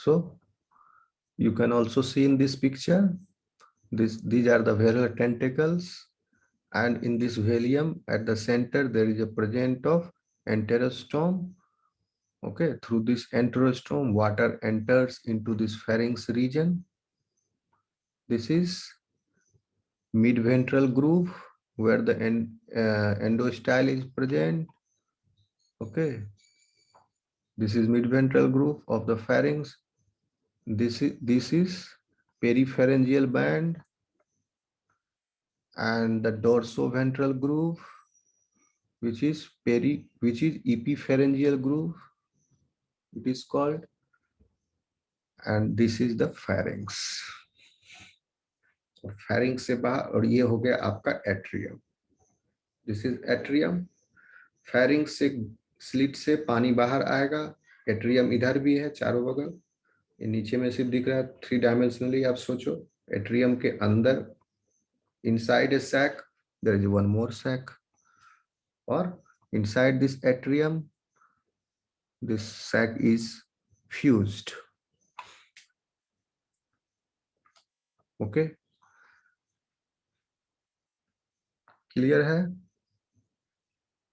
So you can also see in this picture, these are the velar tentacles, and in this velium at the center there is a present of enterostome. Okay, through this enterostome water enters into this pharynx region. This is mid-ventral groove where the endostyle is present. Okay, this is mid-ventral groove of the pharynx. This is peripharyngeal band and the dorsoventral groove, which is epipharyngeal groove, it is called, and this is the pharynx. So pharynx से बाहर, और ये हो गया आपका atrium. This is atrium. pharynx से slit से पानी बाहर आएगा. एट्रियम इधर भी है चारों बगल. ये नीचे में सिर्फ दिख रहा है 3 डायमेंशनली. आप सोचो एट्रियम के अंदर inside a sac there is one more sac, or inside this atrium this sac is fused. Okay, clear hai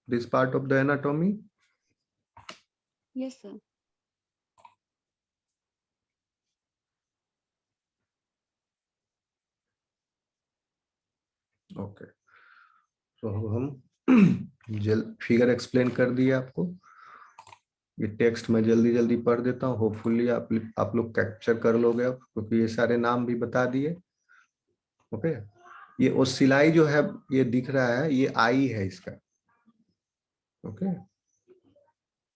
this part of the anatomy? Yes, sir. Okay, तो हम फिगर एक्सप्लेन कर दिए आपको. ये टेक्स्ट मैं जल्दी जल्दी पढ़ देता हूँ. होपफुली आप लोग कैप्चर कर लोगे अब, क्योंकि ये सारे नाम भी बता दिए. ओके, ये ओसिलाई जो है ये दिख रहा है, ये आई है इसका. ओके,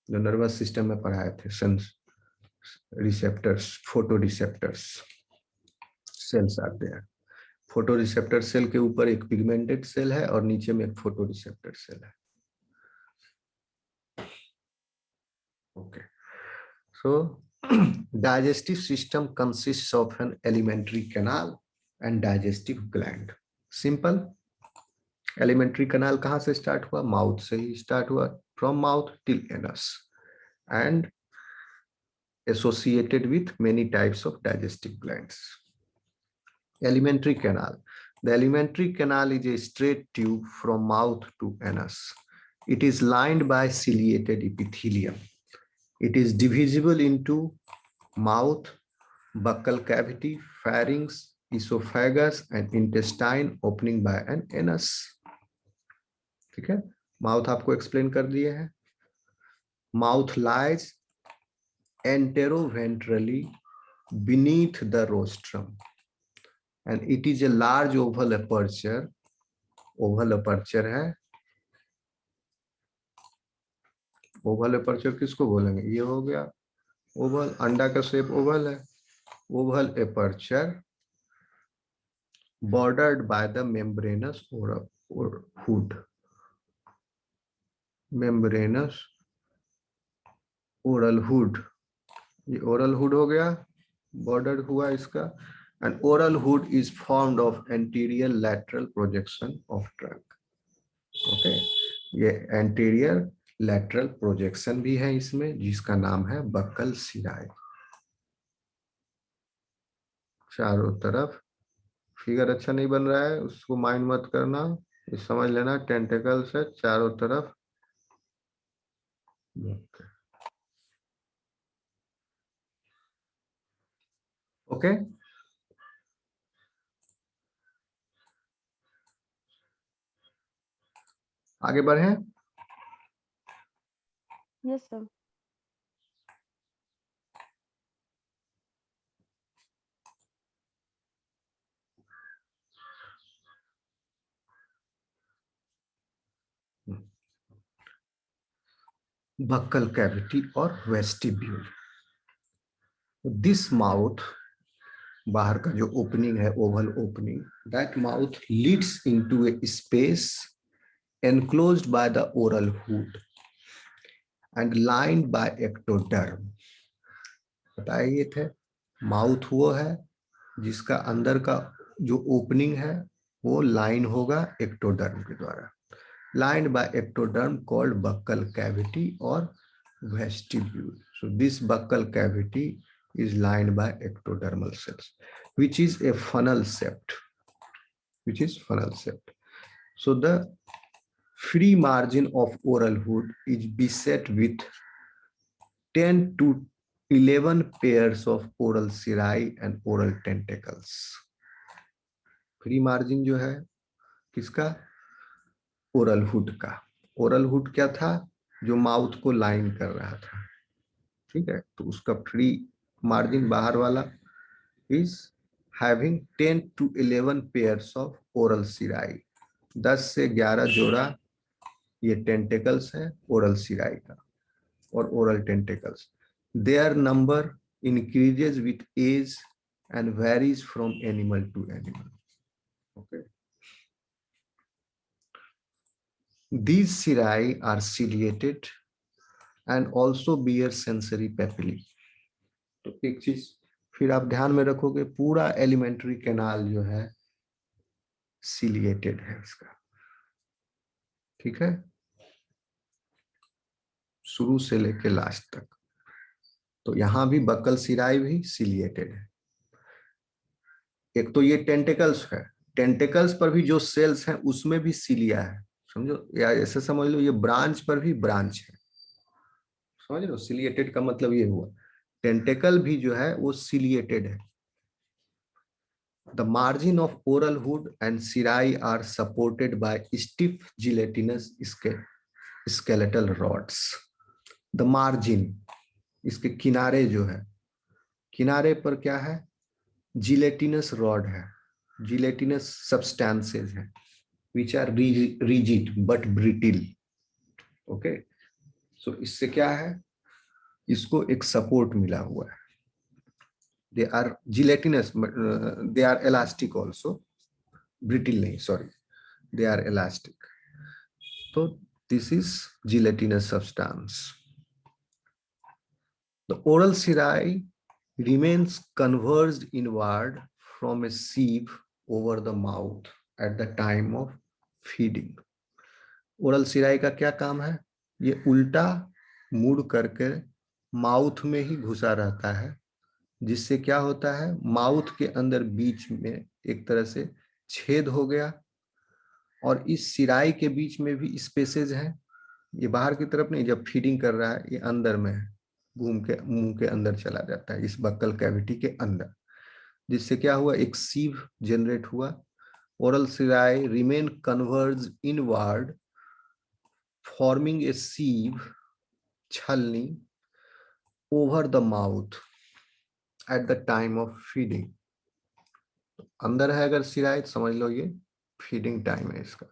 जो नर्वस सिस्टम में पढ़ाए थे, sense receptors, photoreceptors cells आते हैं. फोटो रिसेप्टर सेल के ऊपर एक पिगमेंटेड सेल है और नीचे में एक फोटो रिसेप्टर सेल है. Okay, so digestive system consists of an alimentary canal and digestive gland. Simple. Alimentary canal कहाँ से स्टार्ट हुआ? माउथ से ही स्टार्ट हुआ, from mouth till anus, and associated with many types of digestive glands. Alimentary canal. The alimentary canal is a straight tube from mouth to anus. It is lined by ciliated epithelium. It is divisible into mouth, buccal cavity, pharynx, esophagus, and intestine opening by an anus. ठीक है, mouth आपको explain कर दिए हैं. Mouth lies enteroventrally beneath the rostrum, and it is a large oval aperture. Oval aperture है. Oval aperture किसको बोलेंगे? ये हो गया ओवल, अंडा का शेप ओवल है. Oval aperture bordered by the membranous hood. Membranous oral hood. ये oral hood हो गया, bordered हुआ इसका. And oral hood is formed of anterior lateral projection of trunk. Okay, ये anterior lateral projection भी है इसमें, जिसका नाम है बक्कल सिराई. चारों तरफ. फिगर अच्छा नहीं बन रहा है, उसको माइंड मत करना, ये समझ लेना. टेंटिकल्स है चारों तरफ. ओके, आगे बढ़े. Yes, sir. बक्कल कैविटी और वेस्टिब्यूल. दिस माउथ, बाहर का जो ओपनिंग है, Oval opening, that mouth Leeds into A space enclosed by the oral hood and lined by ectoderm. बताइए थे, माउथ वो है जिसका अंदर का जो ओपनिंग है वो लाइन होगा एक्टोडर्म के द्वारा. lined by ectoderm called buccal cavity or vestibule. So this buccal cavity is lined by ectodermal cells, which is a funnel shaped. So the free margin of oral hood is beset with 10 to 11 pairs of oral cirai and oral tentacles. Free margin जो है किसका? Oral hood का। Oral hood क्या था? जो mouth को line कर रहा था, ठीक है। तो उसका फ्री मार्जिन बाहर वाला is having 10 to 11 pairs of oral cirri. 10 से 11 जोड़ा ये टेंटेकल्स है ओरल सिराई का और oral tentacles. Their number increases with age and varies from animal to animal. Okay, these cirai are ciliated and also bear sensory papillae। तो एक चीज फिर आप ध्यान में रखोगे, पूरा एलिमेंट्री कैनाल जो है सिलिएटेड है इसका, ठीक है, शुरू से लेके लास्ट तक। तो यहां भी बक्कल सिराई भी सिलिएटेड है। एक तो ये टेंटेकल्स है, टेंटेकल्स पर भी जो सेल्स हैं उसमें भी सिलिया है, समझो, या ऐसे समझ लो ये ब्रांच पर भी ब्रांच है, समझ लो। सिलिएटेड का मतलब ये हुआ टेंटेकल भी जो है वो सिलिएटेड है। The margin of oral hood and cirai are supported by stiff gelatinous skeletal rods। The margin, इसके किनारे जो है, किनारे पर क्या है? जिलेटिनस रॉड है, जिलेटिनस सब्सटेंसेस है, which are rigid but brittle। Okay, so इससे क्या है? इसको एक सपोर्ट मिला हुआ है। They are gelatinous, they are elastic also, brittle नहीं, sorry, they are elastic। So this is gelatinous substance। The oral cirai remains converged inward from a sieve over the mouth at the time of feeding। Oral cirri का क्या काम है? ये उल्टा मुड़ करके mouth में ही घुसा रहता है, जिससे क्या होता है? माउथ के अंदर बीच में एक तरह से छेद हो गया और इस सिराई के बीच में भी स्पेसेस हैं। ये बाहर की तरफ नहीं, जब फीडिंग कर रहा है ये अंदर में है, घूम के मुंह के अंदर चला जाता है, इस बक्कल कैविटी के अंदर, जिससे क्या हुआ? एक सीव जनरेट हुआ। Oral cirri remain converge inward forming a sieve, छलनी, over the mouth at the time of feeding. अंदर है अगर सिराई, समझ लो ये फीडिंग टाइम है इसका।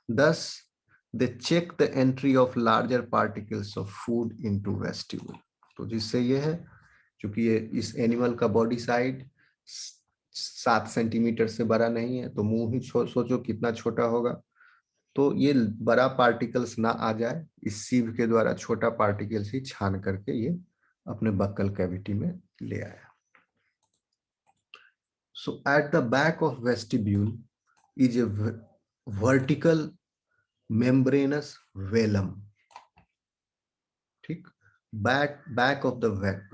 Thus, they check the entry of larger particles of food into vestibule। तो जिससे ये है, क्योंकि ये इस एनिमल का बॉडी साइड 7 सेंटीमीटर से बड़ा नहीं है, तो मुंह ही सोचो कितना छोटा होगा। तो ये बड़ा पार्टिकल्स ना आ जाए, इस सीव के द्वारा छोटा पार्टिकल्स ही छान करके ये अपने बक्कल कैविटी में ले आया। So at the back of vestibule is a vertical membranous velum। ठीक, बैक ऑफ द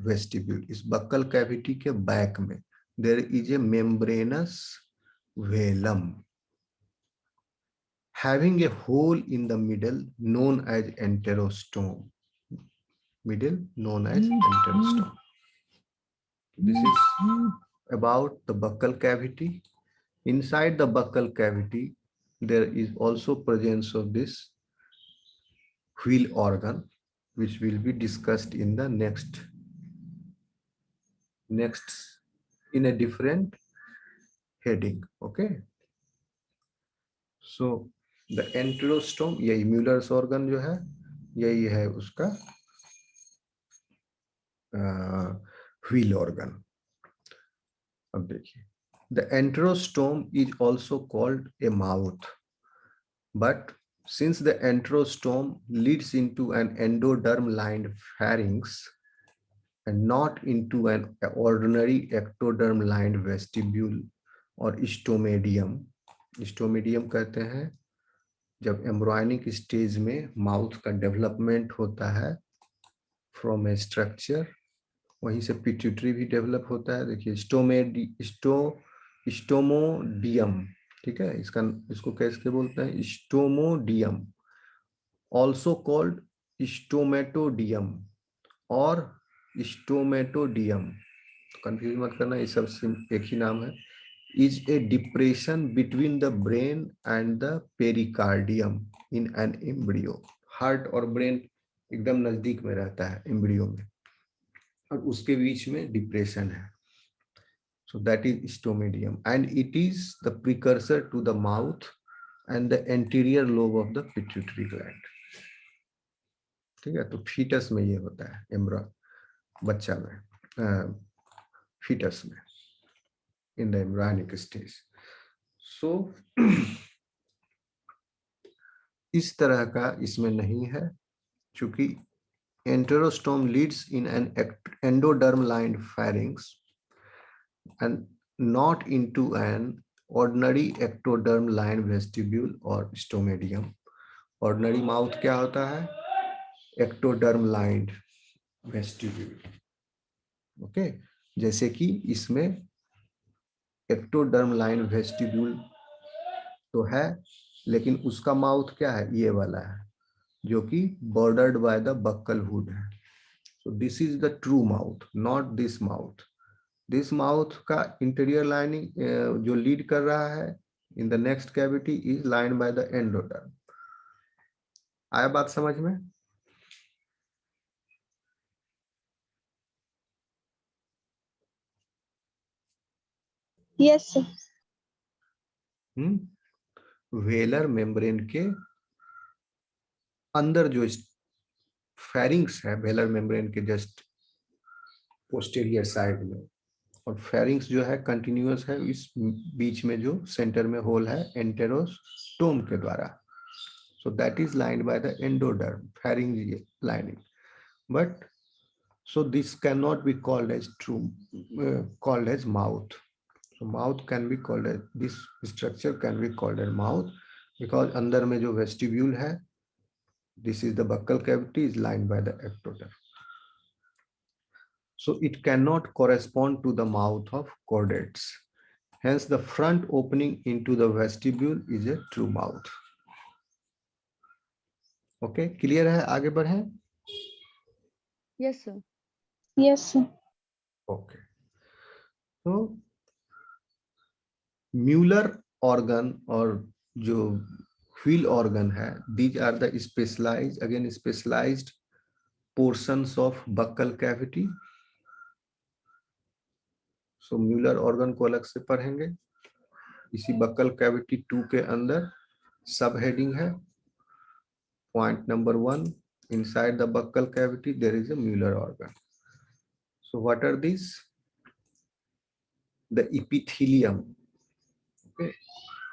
वेस्टिब्यूल, इस बक्कल कैविटी के बैक में there is a membranous velum having a hole in the middle known as enterostome. Middle known as enterostome. This is about the buccal cavity. Inside the buccal cavity there is also presence of this wheel organ, which will be discussed in the next in a different heading। Okay, so the enterostome, यही Mueller's organ जो है, यही है उसका wheel organ। अब देखिए, the enterostome is also called a mouth, but since the enterostome leads into an endoderm lined pharynx and not into an ordinary ectoderm lined vestibule और स्टोमेडियम। स्टोमेडियम कहते हैं जब एम्ब्रायनिक स्टेज में माउथ का डेवलपमेंट होता है फ्रॉम ए स्ट्रक्चर वहीं से पिट्यूटरी भी डेवलप होता है। देखिए स्टोमोडियम, ठीक है, इसको कैसे बोलते हैं, स्टोमोडियम, ऑल्सो कॉल्ड स्टोमेटोडियम और स्टोमेटोडियम, कंफ्यूज मत करना, ये सब एक ही नाम है। Is a depression between the brain and the pericardium in an embryo. Heart और ब्रेन एकदम नजदीक में रहता है एम्ब्रियो में, और उसके बीच में डिप्रेशन है। So that is stomidium, and it is the precursor to the mouth and the anterior lobe of the pituitary gland. ठीक है, तो फीटस में ये होता है, बच्चा में, फीटस में, in the embryonic stage. So इस तरह का इसमें नहीं है, क्योंकि enterostome leads in an endoderm lined pharynx and not into an ordinary ectoderm lined vestibule or stomidium. Ordinary mouth क्या होता है, ectoderm lined vestibule, ओके। जैसे कि इसमें ectoderm lined vestibule तो है, लेकिन उसका माउथ क्या है, ये वाला है, जो कि bordered by the buccal hood है। So this is the true mouth, not this mouth. This mouth का इंटीरियर लाइनिंग जो लीड कर रहा है in the next cavity is line by the endoderm. आया बात समझ में? Yes, sir. वेलर मेम्ब्रेन के अंदर जो फेरिंग्स है, वेलर मेम्ब्रेन के जस्ट पोस्टीरियर साइड में, और फेरिंग्स जो है कंटिन्यूअस है, इस बीच में जो सेंटर में होल है एंटेरोस्टोम के द्वारा। So that is lined by the endoderm, pharynx lining. But so this cannot be called as called as mouth. So mouth can be called as, this structure can be called as mouth because अंदर में जो vestibule है, this is the buccal cavity, is lined by the ectoderm. So it cannot correspond to the mouth of chordates. Hence the front opening into the vestibule is a true mouth. Okay, clear है? आगे बढ़ें? Yes, sir. Yes, sir. Okay. So Muller organ और जो wheel organ है, these are the specialised, again specialised portions of buccal cavity. So Muller organ को अलग से पढ़ेंगे। इसी बक्कल कैविटी 2 के अंदर सब हेडिंग है, point number 1, inside the buccal cavity there is a Muller organ. So what are this? The epithelium, okay,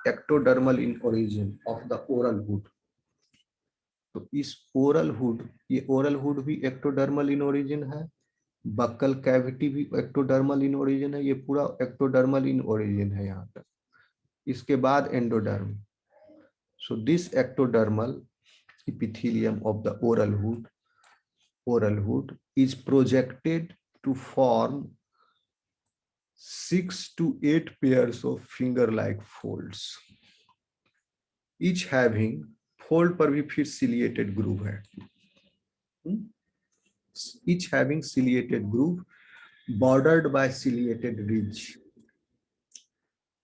ectodermal in origin of the oral hood. तो इस ओरल हुड, ये oral hood भी ectodermal in origin है, buccal cavity भी ectodermal in origin है, ये पूरा ectodermal in origin है यहाँ तक। इसके बाद endoderm. So this ectodermal epithelium of the oral hood is projected to form 6 to 8 pairs of finger-like folds, each having, fold पर भी फिर सिलिएटेड ग्रूव है, each having ciliated groove bordered by ciliated ridge.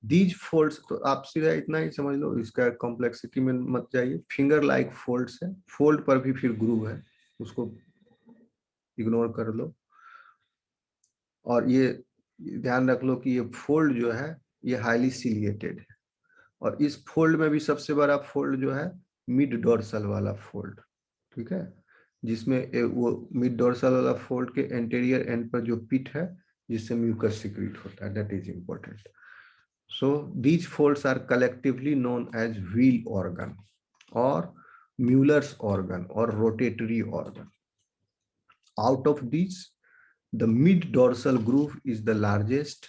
These folds, तो आप सीधा इतना ही समझ लो, इसका कॉम्प्लेक्सिटी में मत जाइए। फिंगर लाइक फोल्ड्स है, फोल्ड पर भी फिर ग्रूव है, उसको इग्नोर कर लो। और ये ध्यान रख लो कि ये फोल्ड जो है ये हाईली सिलिएटेड है, और इस फोल्ड में भी सबसे बड़ा फोल्ड जो है मिड डोर्सल वाला फोल्ड, ठीक है, जिसमें वो मिड डोर्सल वाला फोल्ड के एंटीरियर एंड पर जो पिट है जिससे म्यूकस सिक्रीट होता है, that is important. So these folds are collectively known as wheel organ और म्यूलर्स ऑर्गन और rotatory organ. Out of this the mid dorsal groove is the largest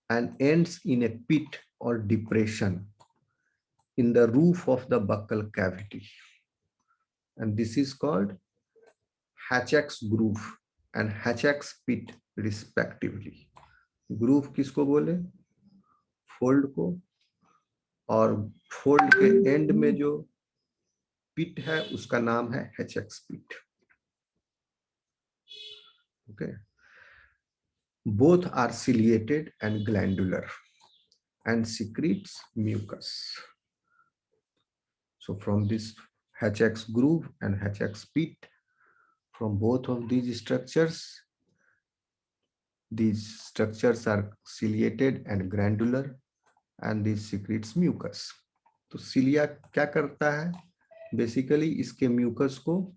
and ends in a pit or depression in the roof of the buccal cavity, and this is called Hatchak's groove. and Hatchak's pit respectively. Groove किसको बोले? Fold को, और fold के and में जो pit है उसका नाम है Hatchak's pit. Okay. Both are ciliated and glandular and secretes mucus. So from this Hatchak's groove and Hatchak's pit, from both of these structures are ciliated and granular and this secretes mucus. तो cilia क्या करता है? Basically इसके mucus को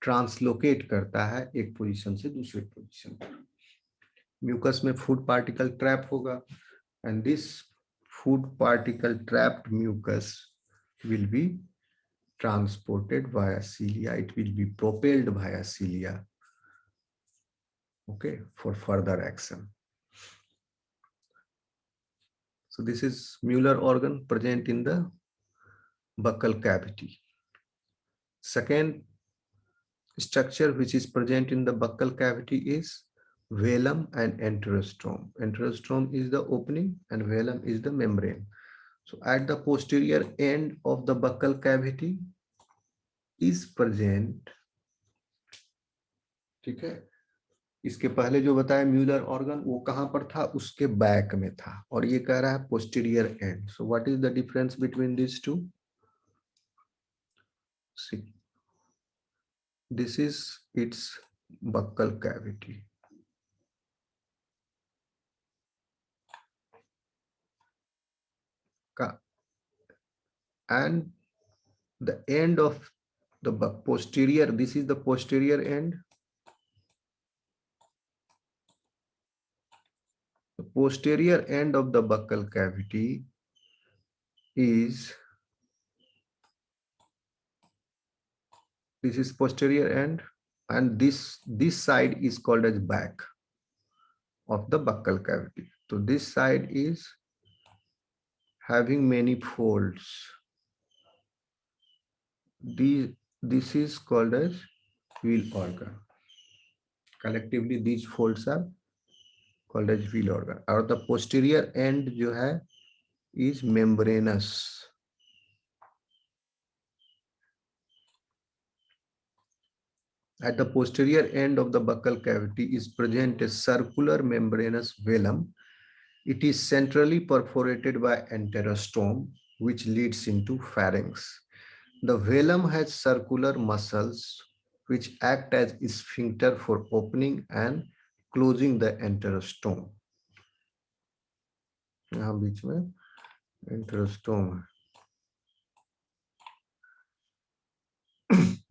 translocate करता है एक position से दूसरे पोजीशन पर. म्यूकस में फूड पार्टिकल ट्रैप होगा and this food particle trapped mucus will be transported via cilia. It will be propelled via cilia, okay, for further action. So this is Mueller organ present in the buccal cavity. Second structure which is present in the buccal cavity is velum and enterostome. Enterostome is the opening and velum is the membrane. So at the posterior end of the buccal cavity is present, ठीक है. इसके पहले जो बताया Muller organ वो कहां पर था? उसके बैक में था, और ये कह रहा है posterior end. So what is the difference between this two? See, this is its buccal cavity. का and the end of the posterior, this is the posterior end. The posterior end of the buccal cavity is, this is posterior end, and this side is called as back of the buccal cavity. So this side is having many folds. This is called as wheel organ. Collectively these folds are called as wheel organ. और the posterior end जो है is membranous. At the posterior end of the buccal cavity is present a circular membranous velum. It is centrally perforated by enterostome, which leads into pharynx. The velum has circular muscles which act as sphincter for opening and closing the enterostome. यहाँ बीच में enterostome है.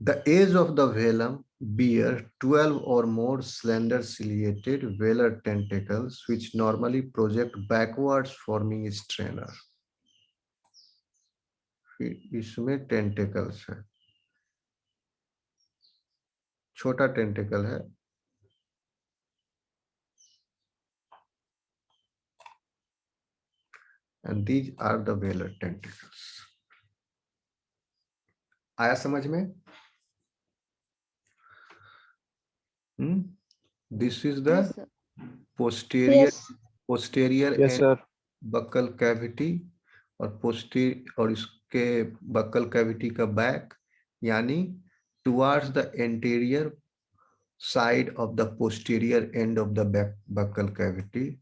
The edge of the velum bear 12 or more slender ciliated velar tentacles which normally project backwards forming strainer. इसमें tentacles है, छोटा tentacle है, and these are the velar tentacles. आया समझ में? This is the Yes, sir. posterior Yes. posterior Yes, end sir. buccal cavity और इसके buccal cavity का back, यानी towards the anterior side of the posterior end of the buccal cavity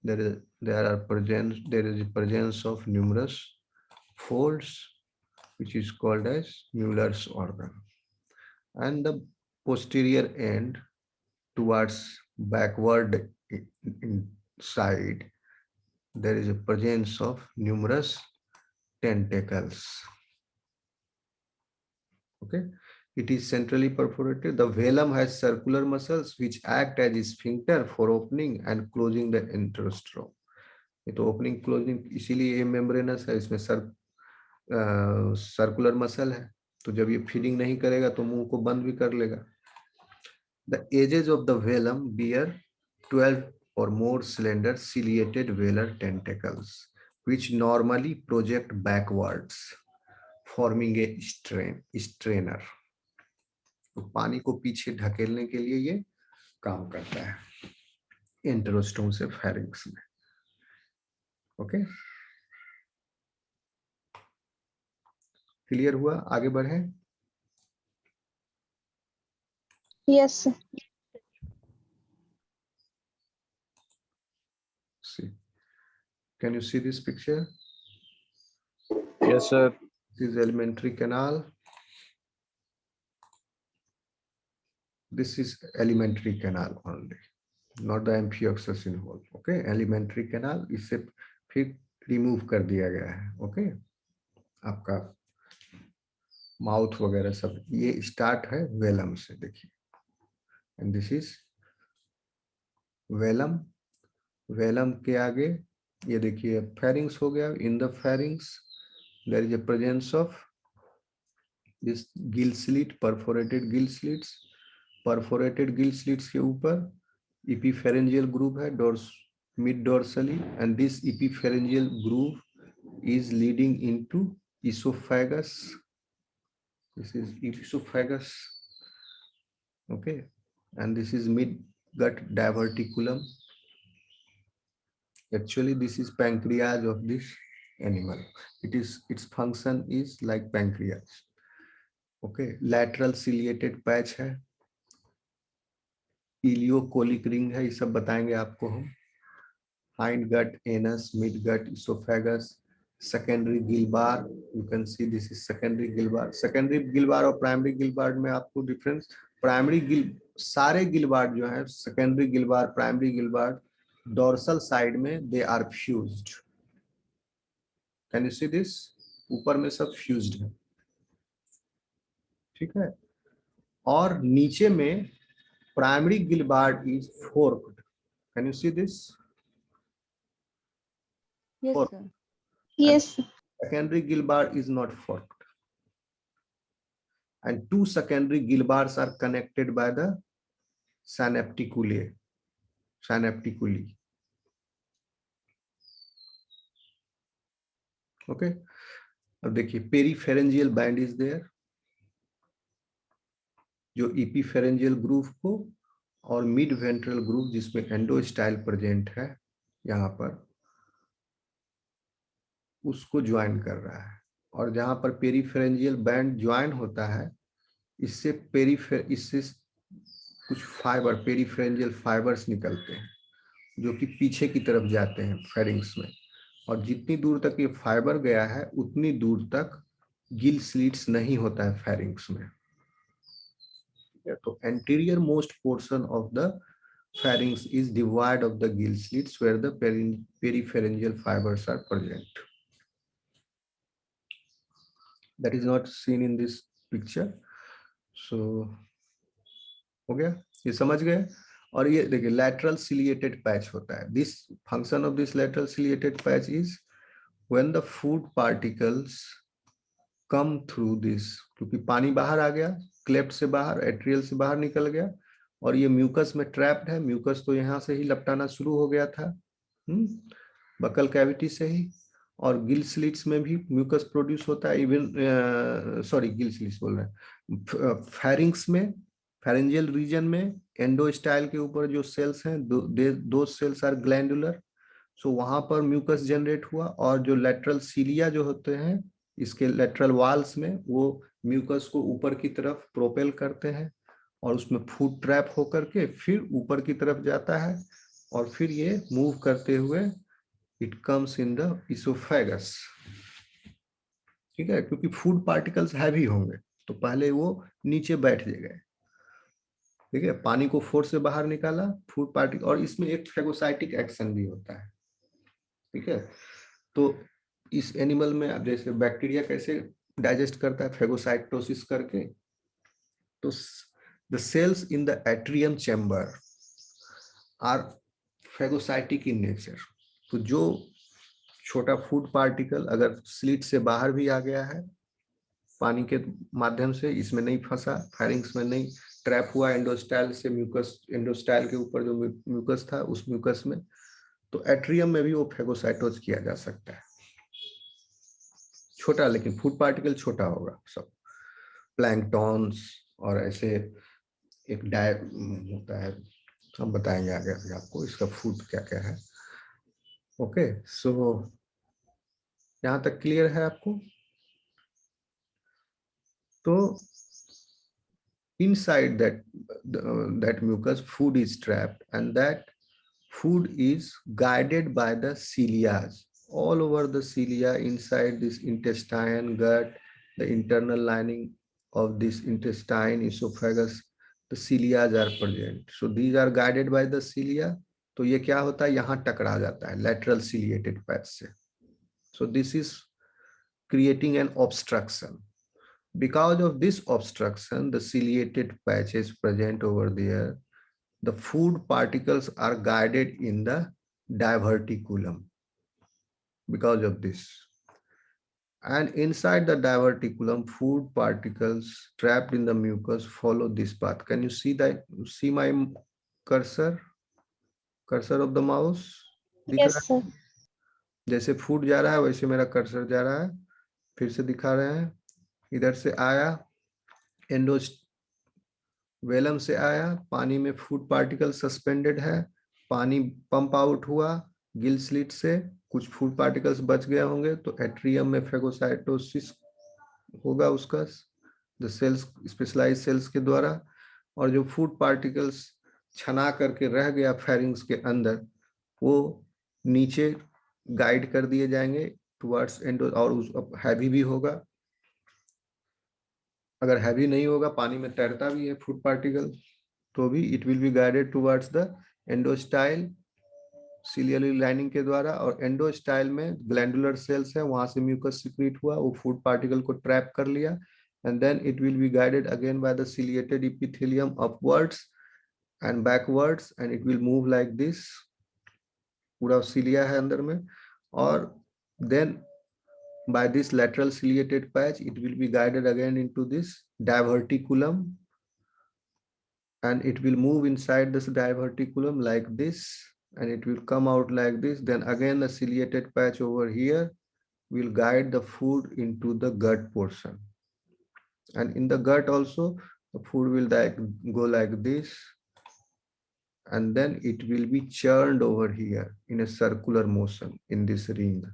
there is a presence of numerous folds which is called as Mueller's organ, and the posterior end towards backward side there is a presence of numerous tentacles. Okay, it is centrally perforated. The velum has circular muscles which act as a sphincter for opening and closing the enterostome. ये तो opening closing इसीलिए ये membranes है, इसमें circular muscle है, तो जब ये फीडिंग नहीं करेगा तो मुंह को बंद भी कर लेगा. The edges of the velum bear 12 or more slender ciliated velar tentacles which normally project backwards forming a strainer. तो पानी को पीछे ढकेलने के लिए ये काम करता है इंटरोस्टोम से फेरिंग्स में। ओके, क्लियर हुआ? आगे बढ़े। Yes, sir. See, can you see this picture? Yes, sir. This is alimentary canal. This is alimentary canal only, not the amphioxus involved. Okay, alimentary canal इससे फिर रिमूव कर दिया गया है। ओके, आपका माउथ वगैरह सब, ये स्टार्ट है वेलम से, देखिए, and this is velum. Velum के आगे ये देखिए फेरिंग्स हो गया। In the pharynx there is a presence of this gill slit, perforated gill slits। perforated gill slits के ऊपर epipharyngeal groove है mid dorsally, and this epipharyngeal groove is leading into esophagus। This is esophagus, okay, and this is mid gut diverticulum। Actually this is pancreas of this animal. Its function is like pancreas। okay, lateral ciliated patch है, ileocolic ring है, ये सब बताएंगे आपको हम। Hind gut, anus, mid gut, esophagus, secondary gill bar. You can see this is secondary gill bar. Secondary gill bar और primary gill बार में आपको डिफरेंस, प्राइमरी गिल, सारे गिल बार जो है, secondary gill bar, primary gill bar, dorsal side में they are fused. Can you see this? ऊपर में सब फ्यूज्ड है, ठीक है। और नीचे में primary gill bar is forked. Can you see this? Yes, Fork. sir. Yes, sir. Secondary gill bar is not forked, and two secondary gill bars are connected by the synapticulae। okay, अब देखिए peripharyngeal band is there, जो इपीफेरेंजियल groove को और mid ventral groove जिसमें endostyle present है यहाँ पर, उसको ज्वाइन कर रहा है। और जहां पर पेरीफेरेंजियल बैंड ज्वाइन होता है, इससे कुछ फाइबर, पेरीफेरेंजियल फाइबर्स निकलते हैं जो कि पीछे की तरफ जाते हैं फेरिंग्स में, और जितनी दूर तक ये फाइबर गया है उतनी दूर तक गिल स्लिट्स नहीं होता है फेरिंग्स में। तो anterior most portion of the pharynx is devoid of the gill slits where the peripharyngeal fibers are present। that is not seen in this picture। so हो गया, ये समझ गए। और ये देखिए lateral ciliated patch होता है। this function of this lateral ciliated patch is when the food particles come through this, क्योंकि पानी बाहर आ गया, क्लेफ्ट से बाहर, एट्रियल से बाहर निकल गया, और ये म्यूकस में ट्रैप्ड है। म्यूकस तो यहाँ से ही लपटाना शुरू हो गया था, बकल कैविटी से ही। और गिल स्लिट्स में भी म्यूकस प्रोड्यूस होता है, इवन सॉरी गिल स्लिट्स बोल रहे हैं, फेरिंग्स में, फेरेंजियल रीजन में एंडोस्टाइल के ऊपर जो सेल्स हैं, दो सेल्स आर ग्लैंडुलर। सो वहां पर म्यूकस जनरेट हुआ, और जो लेटरल सीलिया जो होते हैं इसके लेटरल वाल्स में, वो म्यूकस को ऊपर की तरफ प्रोपेल करते हैं, और उसमें फूड ट्रैप होकर के फिर ऊपर की तरफ जाता है, और फिर ये मूव करते हुए it comes in the oesophagus. ठीक है, क्योंकि फूड पार्टिकल्स हैवी होंगे तो पहले वो नीचे बैठ गए। ठीक है, पानी को फोर्स से बाहर निकाला, फूड पार्टिकल, और इसमें एक फेगोसाइटिक एक्शन भी होता है। ठीक है, तो इस एनिमल में अब जैसे बैक्टीरिया कैसे डाइजेस्ट करता है, फेगोसाइटोसिस करके, तो the cells in the atrium chamber are phagocytic in nature. तो जो छोटा फूड पार्टिकल अगर स्लिट से बाहर भी आ गया है पानी के माध्यम से, इसमें नहीं फंसा, फेरिंग्स में नहीं ट्रैप हुआ एंडोस्टाइल से, म्यूकस, एंडोस्टाइल के ऊपर जो म्यूकस था उस म्यूकस में, तो एट्रियम में भी वो फेगोसाइटोज किया जा सकता है। छोटा, लेकिन फूड पार्टिकल छोटा होगा सब, प्लैंकटॉन्स, और ऐसे एक डाय होता है, हम बताएंगे आगे आगे आपको इसका फूड क्या क्या है। ओके, सो यहाँ तक क्लियर है आपको? तो inside that mucus food is trapped, and that food is guided by the cilia all over the cilia inside this intestine, gut, the internal lining of this intestine, esophagus. The cilia are present, so these are guided by the cilia. तो ये क्या होता है, यहाँ टकरा जाता है lateral ciliated patch से. So this is creating an obstruction. Because of this obstruction, the ciliated patch is present over there. The food particles are guided in the diverticulum because of this. And inside the diverticulum, food particles trapped in the mucus follow this path. Can you see that? See my cursor? Cursor of the mouse? दिख Yes, रहा sir. है? जैसे food जा रहा है वैसे मेरा cursor जा रहा है. फिर से दिखा रहे हैं. इधर से आया, वेलम से आया, पानी में फूड पार्टिकल सस्पेंडेड है, पानी पंप आउट हुआ गिल स्लिट से, कुछ फूड पार्टिकल्स बच गए होंगे, तो एट्रियम में फेगोसाइटोसिस होगा उसका, द सेल्स, स्पेशलाइज सेल्स के द्वारा, और जो फूड पार्टिकल्स छना करके रह गया फेरिंग्स के अंदर, वो नीचे गाइड कर दिए जाएंगे टुवर्ड्स एंडो, और उस हैवी भी होगा. अगर हैवी नहीं होगा, पानी में तैरता भी है फूड पार्टिकल, तो भी it will be guided towards the endostyle ciliary lining के द्वारा. और एंडोस्टाइल में ग्लैंडुलर सेल्स है, वहां से म्यूकस सिक्रीट हुआ, वो फूड पार्टिकल को ट्रैप कर लिया, and then it will be guided again by the ciliated epithelium upwards and backwards, and it will move like this. पूरा cilia है अंदर में, और then by this lateral ciliated patch it will be guided again into this diverticulum, and it will move inside this diverticulum like this, and it will come out like this. Then again the ciliated patch over here will guide the food into the gut portion, and in the gut also the food will go like this, and then it will be churned over here in a circular motion in this ring,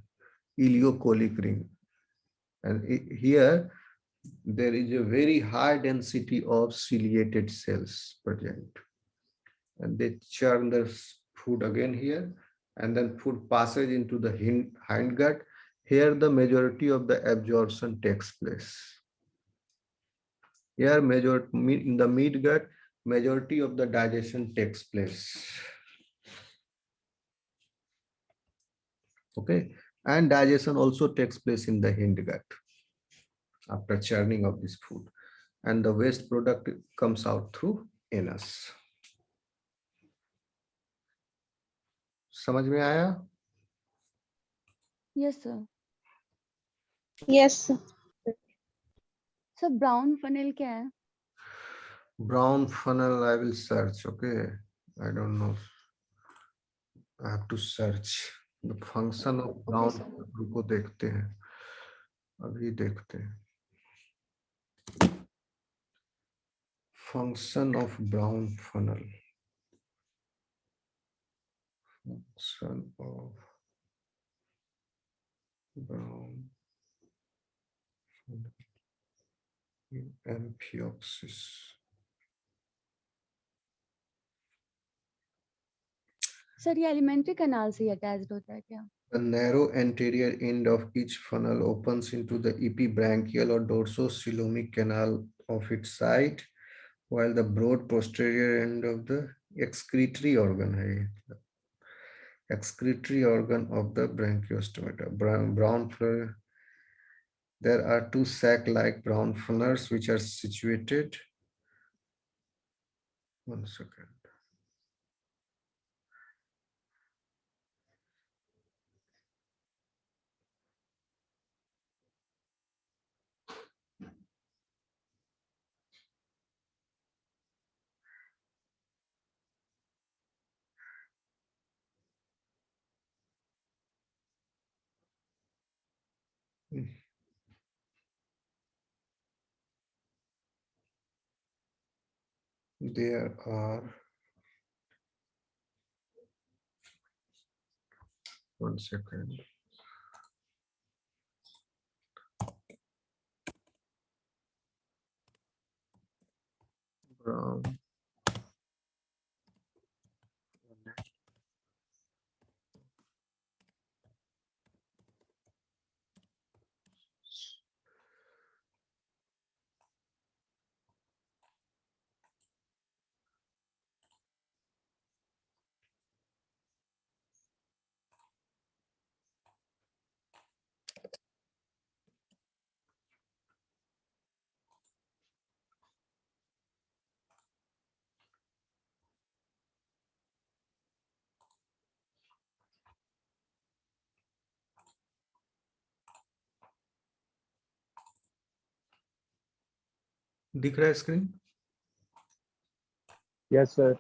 ileocolic ring. And here there is a very high density of ciliated cells present, and they churn the food again here, and then food passes into the hind gut. Here the majority of the absorption takes place. Here in the mid gut, majority of the digestion takes place. Okay, and digestion also takes place in the hind gut after churning of this food, and the waste product comes out through anus. समझ में आया? Yes, sir. Yes, sir. So brown funnel क्या है? Brown funnel, I will search. Okay, I don't know. I have to search the function of brown sir. funnel को देखते हैं, अभी देखते हैं. Function of brown funnel. Function of brown funnel in amphioxis. Sir ये alimentary canal से attached होता है क्या? The narrow anterior end of each funnel opens into the epibranchial or dorsocoelomic canal of its site, while the broad posterior end of the excretory organ है, excretory organ of the branchiostomata. Brown funnel. There are two sac-like brown funnels which are situated. One second. there are, one second, brown दिख रहा है screen? Yes, sir.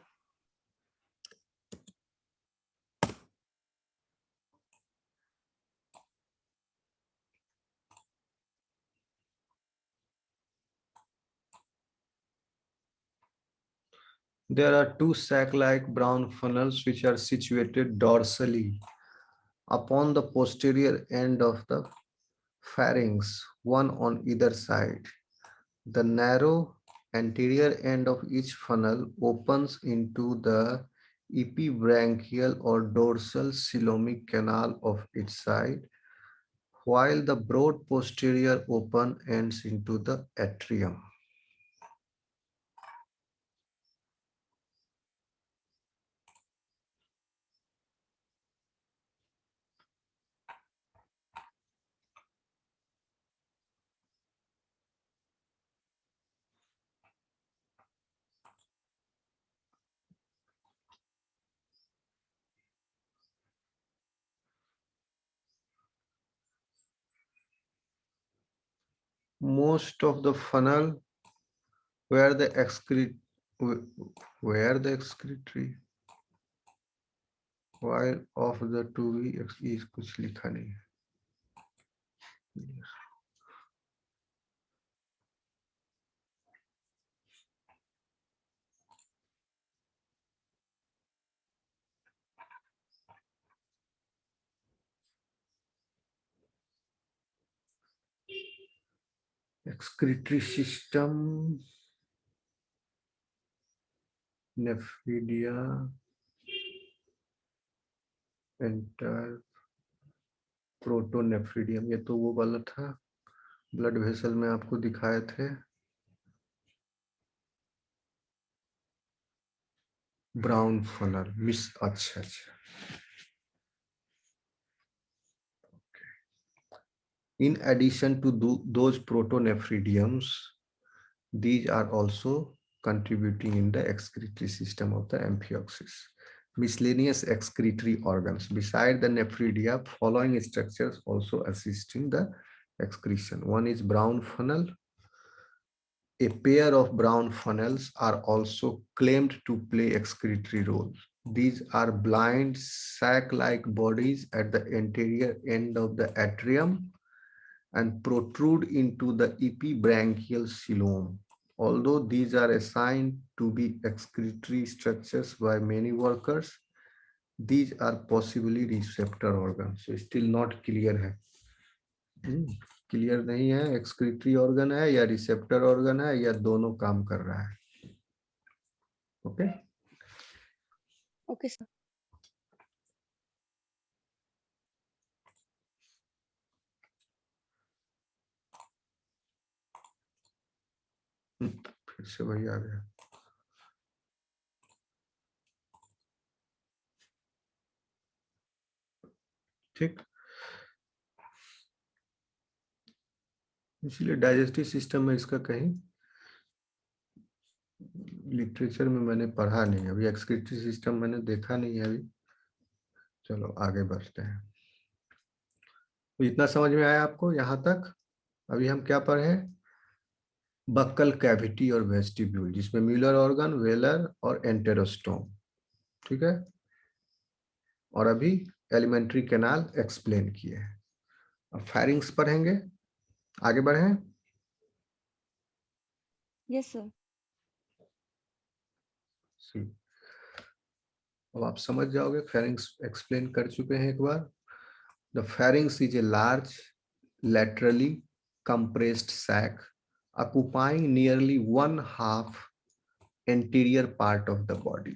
There are two sac-like brown funnels which are situated dorsally upon the posterior end of the pharynx, one on either side. The narrow anterior end of each funnel opens into the epibranchial or dorsal coelomic canal of its side, while the broad posterior open ends into the atrium. Most of the funnel where the excretory, while of the two is कुछ लिखा नहीं है. Excretory system, nephridia, entire protonephridium, ये तो वो वाला था blood vessel में आपको दिखाए थे. ब्राउन फनल मिस, अच्छा अच्छा. In addition to those protonephridiums, these are also contributing in the excretory system of the amphioxus. Miscellaneous excretory organs beside the nephridia, following structures also assist in the excretion. One is brown funnel. A pair of brown funnels are also claimed to play excretory roles. These are blind sac-like bodies at the anterior end of the atrium and protrude into the epibranchial coelom. Although these are assigned to be excretory structures by many workers, these are possibly receptor organs. So still not clear है. Clear नहीं है excretory organ है या receptor organ है या दोनों काम कर रहा है. Okay Okay, sir. फिर से वही आ गया. ठीक, इसीलिए डाइजेस्टिव सिस्टम में इसका कहीं लिटरेचर में मैंने पढ़ा नहीं, अभी एक्सक्रीटरी सिस्टम मैंने देखा नहीं है अभी. चलो आगे बढ़ते हैं. तो इतना समझ में आया आपको यहाँ तक? अभी हम क्या पढ़े? बक्कल कैविटी और वेस्टिब्यूल, जिसमें म्यूलर ऑर्गन, वेलर और एंटेरोस्टोम. ठीक है, और अभी एलिमेंट्री कैनाल एक्सप्लेन किए हैं. अब फैरिंग्स पढ़ेंगे. आगे बढ़े. Yes, sir. सी। अब आप समझ जाओगे, फेरिंग्स एक्सप्लेन कर चुके हैं एक बार। The pharynx is a large laterally compressed sac occupying nearly 1/2 anterior part of the body.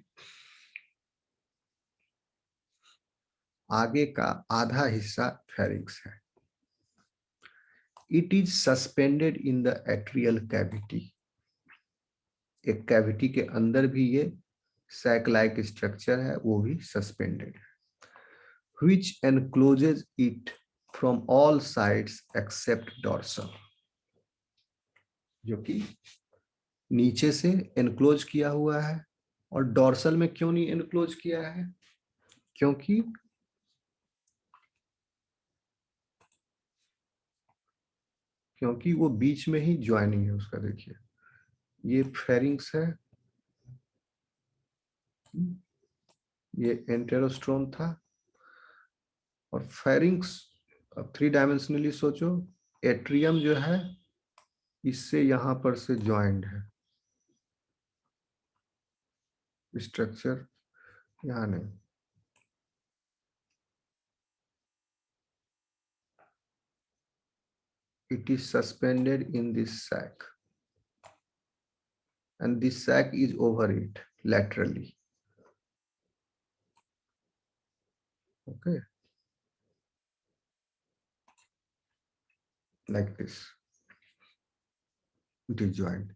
आगे का आधा हिस्सा फेरिंग्स है। It is suspended in the atrial cavity. एक कैविटी के अंदर भी ये सैक लाइक स्ट्रक्चर है, वो भी सस्पेंडेड है, which encloses it from all sides except dorsal, जो कि नीचे से एनक्लोज किया हुआ है। और डॉर्सल में क्यों नहीं एनक्लोज किया है? क्योंकि वो बीच में ही ज्वाइनिंग है उसका। देखिए ये फेरिंग्स है, ये एंटेरोस्ट्रोम था, और फेरिंग्स, अब 3 डायमेंशनली सोचो, एट्रियम जो है इससे यहां पर से ज्वाइंट है, स्ट्रक्चर यहाँ नहीं। It is suspended in this sac, and this sac is over it laterally. Okay, like this. It is joined.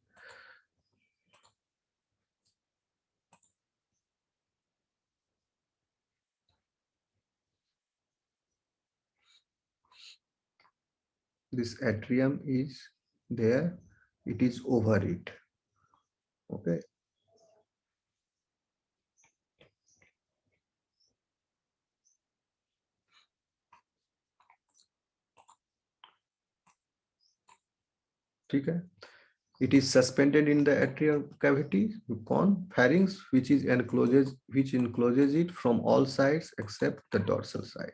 This atrium is there, it is over it. Okay. ठीक है। It is suspended in the atrial cavity, pharynx, which encloses it from all sides except the dorsal side.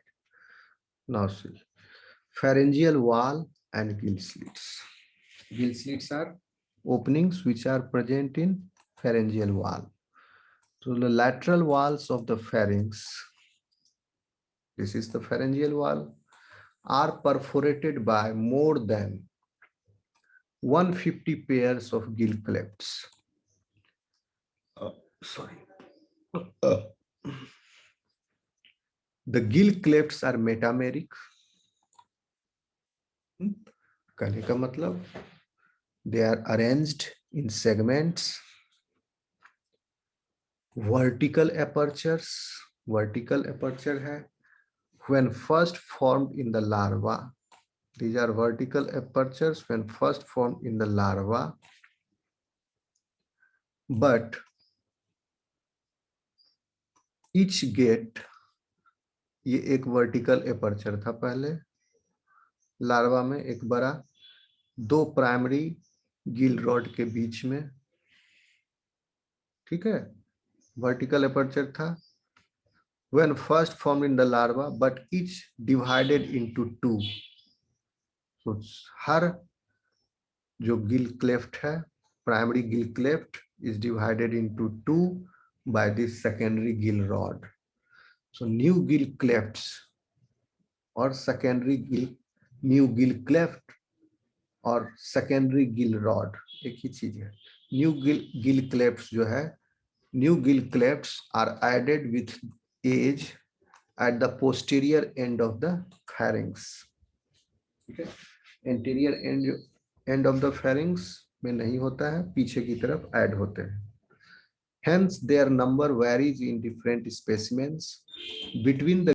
Now see, pharyngeal wall and gill slits. Gill slits are openings which are present in pharyngeal wall. So the lateral walls of the pharynx, this is the pharyngeal wall, are perforated by more than 150 pairs of gill clefts. The gill clefts are metameric. कहने का मतलब they are arranged in segments, vertical apertures, vertical aperture है, when first formed in the larva. These are vertical apertures when first formed in the larva, but each gate, ये एक vertical aperture था पहले larva में, एक बड़ा 2 primary Gill rod के बीच में, ठीक है, वर्टिकल एपर्चर था when first formed in the larva, but each divided into 2. So हर जो गिल क्लेफ्ट है, primary Gill cleft is divided into 2 by this secondary gill rod. So new gill clefts or secondary gill, new gill cleft और secondary gill rod एक ही चीज है। New gill clefts जो है, new gill clefts are added with age at the posterior end of the pharynx. ठीक है, anterior end of the pharynx में नहीं होता है, पीछे की तरफ ऐड होते हैं। Hence their number varies in different specimens between the